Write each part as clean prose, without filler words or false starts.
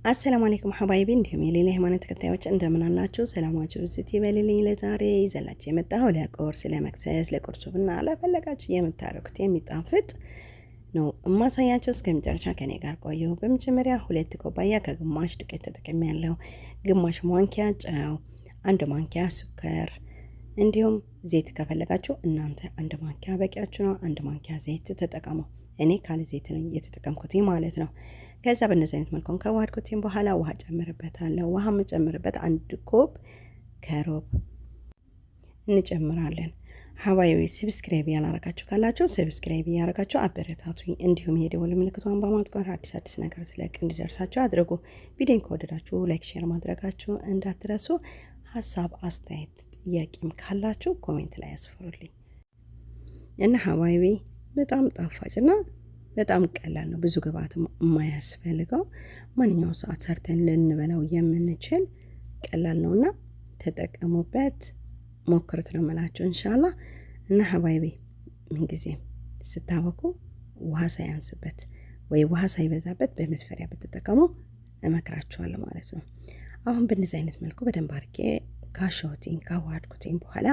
አሰላሙ አለይኩም ሐባይቢ እንዲሁም የሌላ ሃይማኖት ተከታዮች እንደምን አላችሁ? ሰላማችሁ ብዝት ይበልልኝ። ለዛሬ ይዘላችሁ የመጣሁ ለቁርስ ለመክሰስ ለቁርሱ ብና ለፈለጋችሁ የምታረጉት የሚጣፍጥ ነው እማሳያችሁ። እስከ መጨረሻ ከኔ ጋር ቆዩ። በመጀመሪያ 2 ኩባያ ከግማሽ ዱቄት ተጠቅሜያለሁ። ግማሽ ማንኪያ ጨው፣ 1 ማንኪያ ስኳር እንዲሁም ዘይት ከፈለጋችሁ እናንተ 1 ማንኪያ በቂያችሁ ነው። 1 ማንኪያ ዘይት ተጠቀሙ። እኔ ካለ ዘይት ነው የተጠቀምኩት ማለት ነው። ከዛ በእነዚህ አይነት መልኩ ከዋድኩትም በኋላ ውሃ ጨምርበታለሁ። ውሃ መጨመርበት 1 ኮብ ከሩብ እንጨምራለን። ሐባይቢ ሰብስክራይብ ያላረጋችሁ ካላችሁ ሰብስክራይብ ያረጋችሁ አበረታቱኝ። እንዲሁም የደወል ምልክቷን በማጥቆር አዲስ ነገር ስለቅ እንዲደርሳችሁ አድርጉ። ቪዲዮን ከወደዳችሁ ላይክ ሼር ማድረጋችሁ እንዳትረሱ። ሐሳብ አስተያየት ጥያቄም ካላችሁ ኮሜንት ላይ አስፍሩልኝ። እና ሐባይቢ በጣም ጣፋጭና በጣም ቀላል ነው። ብዙ ግብአት የማያስፈልገው ማንኛውም ሰዓት ሰርተን ልንበላው የምንችል ቀላል ነውና ተጠቀሙበት፣ ሞክሩት ነው የምላችሁ ኢንሻአላህ። እና ሐባይቢ ምን ጊዜም ስታወቁ ውሃ ሳያንስበት ወይ ውሃ ሳይበዛበት በመስፈሪያ ብትጠቀሙ እመክራችኋለሁ ማለት ነው። አሁን በእነዚህ አይነት መልኩ በደንብ አድርጌ ካሸሁትኝ ካዋድኩትኝ በኋላ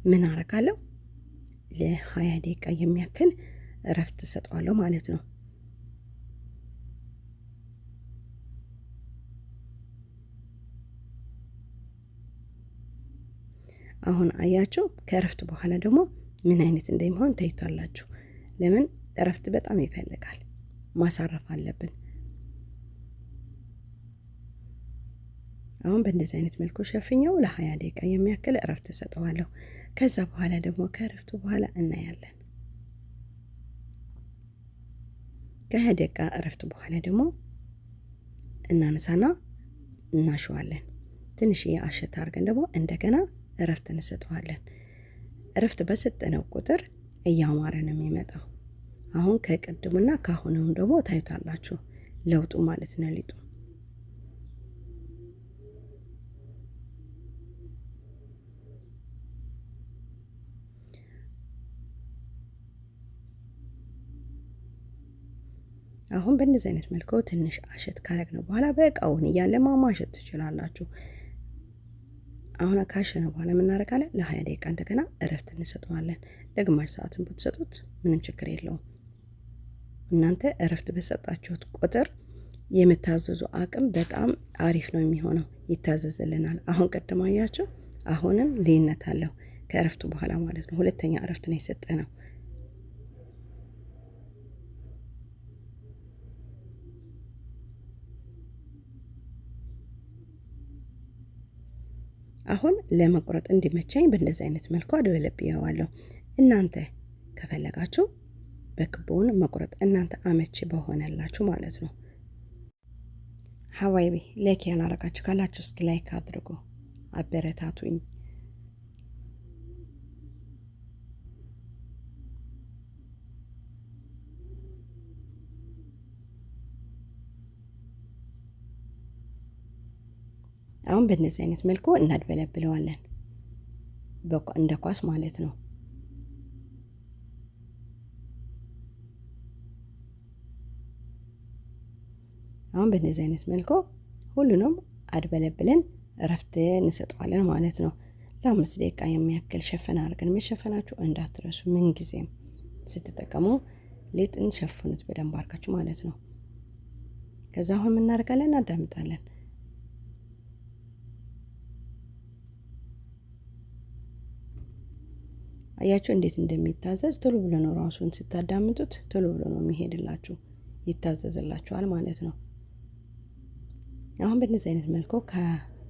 ምን አረጋለሁ ለ20 ደቂቃ የሚያክል እረፍት ሰጠዋለሁ ማለት ነው። አሁን አያችሁ ከእረፍት በኋላ ደግሞ ምን አይነት እንደሚሆን ታይቷላችሁ። ለምን እረፍት በጣም ይፈልጋል፣ ማሳረፍ አለብን። አሁን በእንደዚህ አይነት መልኩ ሸፍኛው ለ20 ደቂቃ የሚያክል እረፍት ሰጠዋለሁ። ከዛ በኋላ ደግሞ ከእረፍቱ በኋላ እናያለን። ከ20 ደቂቃ እረፍት በኋላ ደግሞ እናነሳና እናሸዋለን። ትንሽዬ አሸት አድርገን ደግሞ እንደገና እረፍት እንሰጠዋለን። እረፍት በሰጠነው ቁጥር እያማረ ነው የሚመጣው። አሁን ከቅድሙና ካሁኑም ደግሞ ታዩታላችሁ ለውጡ ማለት ነው ሊጡ። አሁን በእንደዚህ አይነት መልኩ ትንሽ አሸት ካረግነው በኋላ በእቃውን እያለ ማማሸት ትችላላችሁ። አሁን ካሸነው በኋላ ምን እናደርጋለን? ለ20 ደቂቃ እንደገና እረፍት እንሰጠዋለን። ለግማሽ ሰዓትን ብትሰጡት ምንም ችግር የለውም። እናንተ እረፍት በሰጣችሁት ቁጥር የምታዘዙ አቅም በጣም አሪፍ ነው የሚሆነው፣ ይታዘዝልናል። አሁን ቀድማ አያችሁ፣ አሁንም ልዩነት አለው ከእረፍቱ በኋላ ማለት ነው። ሁለተኛ እረፍት ነው የሰጠነው። አሁን ለመቁረጥ እንዲመቻኝ በእንደዚህ አይነት መልኩ አድበለብየዋለሁ። እናንተ ከፈለጋችሁ በክቡን መቁረጥ እናንተ አመቺ በሆነላችሁ ማለት ነው። ሐባይቢ ላይክ ያላረጋችሁ ካላችሁ እስኪ ላይክ አድርጉ፣ አበረታቱኝ። አሁን በእነዚህ አይነት መልኩ እናድበለብለዋለን እንደ ኳስ ማለት ነው። አሁን በእነዚህ አይነት መልኩ ሁሉንም አድበለብለን እረፍት እንሰጠዋለን ማለት ነው። ለ5 ደቂቃ የሚያክል ሸፈና አድርገን መሸፈናችሁ እንዳትረሱ። ምን ጊዜም ስትጠቀሙ ሊጥን ሸፍኑት በደንብ አድርጋችሁ ማለት ነው። ከዛ አሁን ምን እናደርጋለን? እናዳምጣለን። አያችሁ እንዴት እንደሚታዘዝ። ቶሎ ብሎ ነው ራሱን ስታዳምጡት ቶሎ ብሎ ነው የሚሄድላችሁ፣ ይታዘዝላችኋል ማለት ነው። አሁን በእነዚህ አይነት መልኩ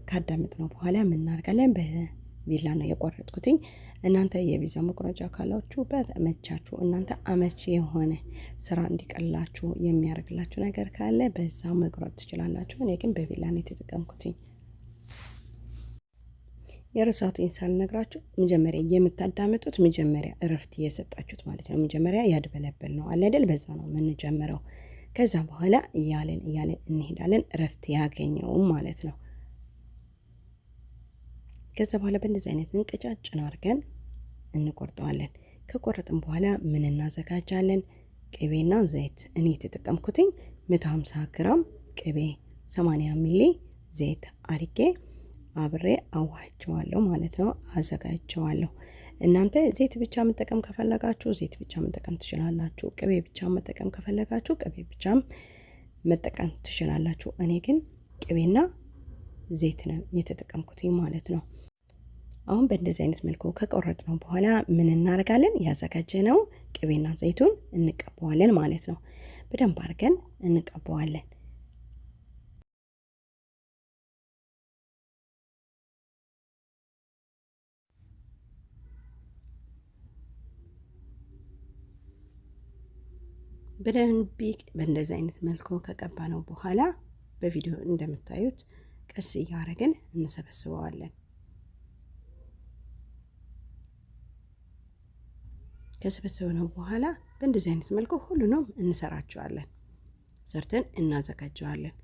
ካዳመጥነው በኋላ ምን እናደርጋለን? በቢላ ነው የቆረጥኩትኝ። እናንተ የቢዛ መቁረጫ ካላችሁ በመቻችሁ እናንተ አመቺ የሆነ ስራ እንዲቀላችሁ የሚያደርግላችሁ ነገር ካለ በዛ መቁረጥ ትችላላችሁ። እኔ ግን በቢላ ነው የተጠቀምኩትኝ። የረሳቱኝ ሳልነግራችሁ መጀመሪያ የምታዳምጡት መጀመሪያ እረፍት እየሰጣችሁት ማለት ነው። መጀመሪያ ያድበለበል ነው አለ አይደል? በዛ ነው የምንጀምረው። ከዛ በኋላ እያለን እንሄዳለን እረፍት ያገኘውም ማለት ነው። ከዛ በኋላ በእንደዚህ አይነት እንቀጫጭን አድርገን እንቆርጠዋለን። ከቆረጥን በኋላ ምን እናዘጋጃለን? ቅቤና ዘይት። እኔ የተጠቀምኩትኝ 150 ግራም ቅቤ 80 ሚሊ ዘይት አርጌ አብሬ አዋህቸዋለሁ ማለት ነው። አዘጋጅቸዋለሁ። እናንተ ዘይት ብቻ መጠቀም ከፈለጋችሁ ዘይት ብቻ መጠቀም ትችላላችሁ። ቅቤ ብቻ መጠቀም ከፈለጋችሁ ቅቤ ብቻም መጠቀም ትችላላችሁ። እኔ ግን ቅቤና ዘይት ነው የተጠቀምኩት ማለት ነው። አሁን በእንደዚህ አይነት መልኩ ከቆረጥነው በኋላ ምን እናደርጋለን? ያዘጋጀነው ቅቤና ዘይቱን እንቀባዋለን ማለት ነው። በደንብ አድርገን እንቀባዋለን። በደንብ በእንደዚህ አይነት መልኩ ከቀባነው በኋላ በቪዲዮ እንደምታዩት ቀስ እያደረግን እንሰበስበዋለን። ከሰበሰብነው በኋላ በእንደዚህ አይነት መልኩ ሁሉንም እንሰራቸዋለን። ሰርተን እናዘጋጀዋለን።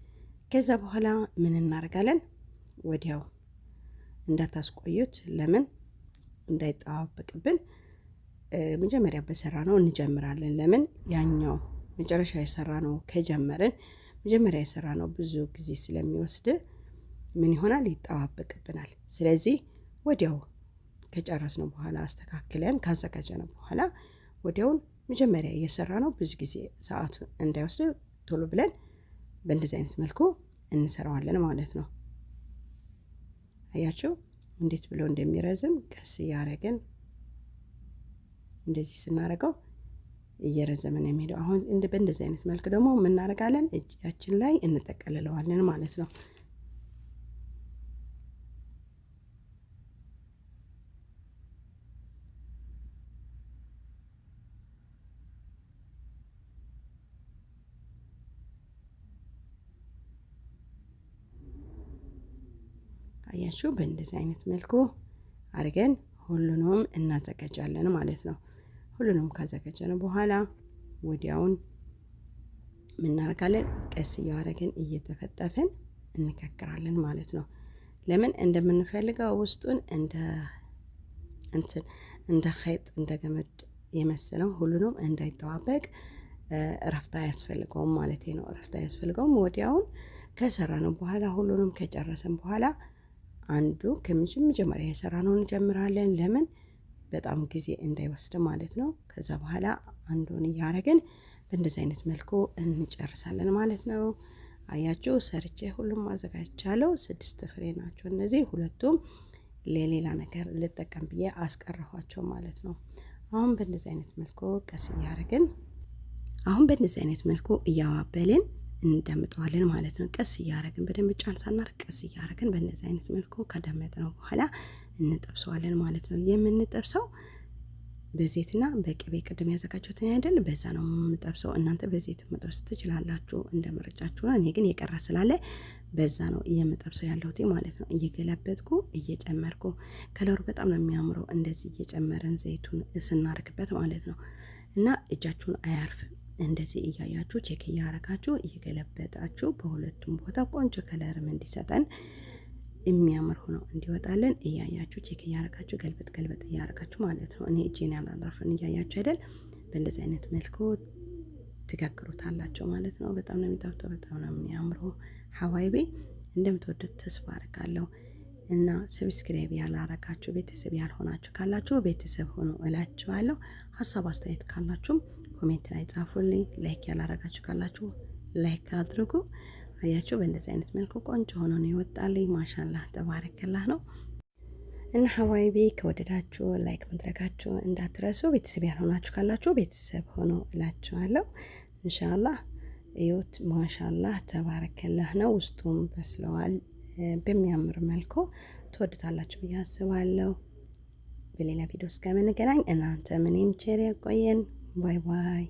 ከዛ በኋላ ምን እናደርጋለን? ወዲያው እንዳታስቆዩት፣ ለምን እንዳይጣበቅብን መጀመሪያ በሰራነው እንጀምራለን። ለምን ያኛው መጨረሻ የሰራነው ከጀመርን መጀመሪያ የሰራነው ብዙ ጊዜ ስለሚወስድ ምን ይሆናል? ይጣበቅብናል። ስለዚህ ወዲያው ከጨረስነው በኋላ አስተካክለን ካዘጋጀነው በኋላ ወዲያውን መጀመሪያ የሰራነው ብዙ ጊዜ ሰዓት እንዳይወስድ ቶሎ ብለን በእንደዚህ አይነት መልኩ እንሰራዋለን ማለት ነው። አያችሁ እንዴት ብሎ እንደሚረዝም ቀስ እያደረግን እንደዚህ ስናደርገው እየረዘመ ነው የሚሄደው። አሁን በእንደዚህ አይነት መልክ ደግሞ ምን እናደርጋለን? እጃችን ላይ እንጠቀልለዋለን ማለት ነው። አያችሁ በእንደዚህ አይነት መልኩ አድርገን ሁሉንም እናዘጋጃለን ማለት ነው። ሁሉንም ካዘጋጀን በኋላ ወዲያውን ምን እናደርጋለን? ቀስ እያደረግን እየተፈጠፍን እንከክራለን ማለት ነው። ለምን እንደምንፈልገው ውስጡን እንደ ኸይጥ እንደ ገመድ የመሰለው ሁሉንም እንዳይጠባበቅ እረፍት አያስፈልገውም ማለት ነው። እረፍት አያስፈልገውም። ወዲያውን ከሰራነው በኋላ ሁሉንም ከጨረሰን በኋላ አንዱ ከመጀመሪያ የሰራነውን እንጀምራለን። ለምን በጣም ጊዜ እንዳይወስድ ማለት ነው። ከዛ በኋላ አንዱን እያደረግን በእንደዚህ አይነት መልኩ እንጨርሳለን ማለት ነው። አያችሁ ሰርቼ ሁሉም አዘጋጅቻለሁ። 6 ፍሬ ናቸው እነዚህ። ሁለቱም ለሌላ ነገር ልጠቀም ብዬ አስቀረኋቸው ማለት ነው። አሁን በእንደዚህ አይነት መልኩ ቀስ እያደረግን በእንደዚህ አይነት መልኩ እያዋበልን እንደምጠዋለን ማለት ነው። ቀስ እያደረግን በደንብ ጫን ሳናደርግ ቀስ እያደረግን በእንደዚህ አይነት መልኩ ከደመጥነው በኋላ እንጠብሰዋለን ማለት ነው። የምንጠብሰው በዘይትና በቅቤ ቅድም ያዘጋጀሁት አይደል? በዛ ነው የምንጠብሰው። እናንተ በዘይት መጥበስ ትችላላችሁ እንደ ምርጫችሁ ነው። እኔ ግን የቀረ ስላለ በዛ ነው የምጠብሰው ያለሁት ማለት ነው። እየገለበጥኩ እየጨመርኩ ከለሩ በጣም ነው የሚያምረው እንደዚህ እየጨመረን ዘይቱን ስናደርግበት ማለት ነው። እና እጃችሁን አያርፍም። እንደዚህ እያያችሁ ቼክ እያደረጋችሁ እየገለበጣችሁ በሁለቱም ቦታ ቆንጆ ከለርም እንዲሰጠን የሚያምር ሆኖ እንዲወጣለን እያያችሁ ቼክ እያደረጋችሁ ገልበጥ እያደረጋችሁ ማለት ነው። እኔ እጄን ያላላፈን እያያችሁ አይደል? በእንደዚህ አይነት መልኩ ትጋግሩታላችሁ ማለት ነው። በጣም ነው የሚጣፍጠው፣ በጣም ነው የሚያምረው። ሐዋይቤ እንደምትወዱት ተስፋ አደርጋለሁ። እና ሰብስክራይብ ያላረጋችሁ ቤተሰብ ያልሆናችሁ ካላችሁ ቤተሰብ ሆኖ እላችኋለሁ። ሀሳብ አስተያየት ካላችሁም ኮሜንት ላይ ጻፉልኝ። ላይክ ያላረጋችሁ ካላችሁ ላይክ አድርጉ። አያችሁ በእንደዚህ አይነት መልኩ ቆንጆ ሆኖ ነው ይወጣልኝ። ማሻአላህ ተባረከላህ ነው። እና ሐዋይቢ ከወደዳችሁ ላይክ ማድረጋችሁ እንዳትረሱ። ቤተሰብ ያልሆናችሁ ካላችሁ ቤተሰብ ሆኖ እላችኋለሁ። ኢንሻአላህ እዩት። ማሻአላህ ተባረከላህ ነው። ውስጡም በስለዋል። በሚያምር መልኩ ትወዱታላችሁ ብዬ አስባለሁ። በሌላ ቪዲዮ እስከምንገናኝ እናንተ ምንም ቸር ያቆየን። ባይ ባይ።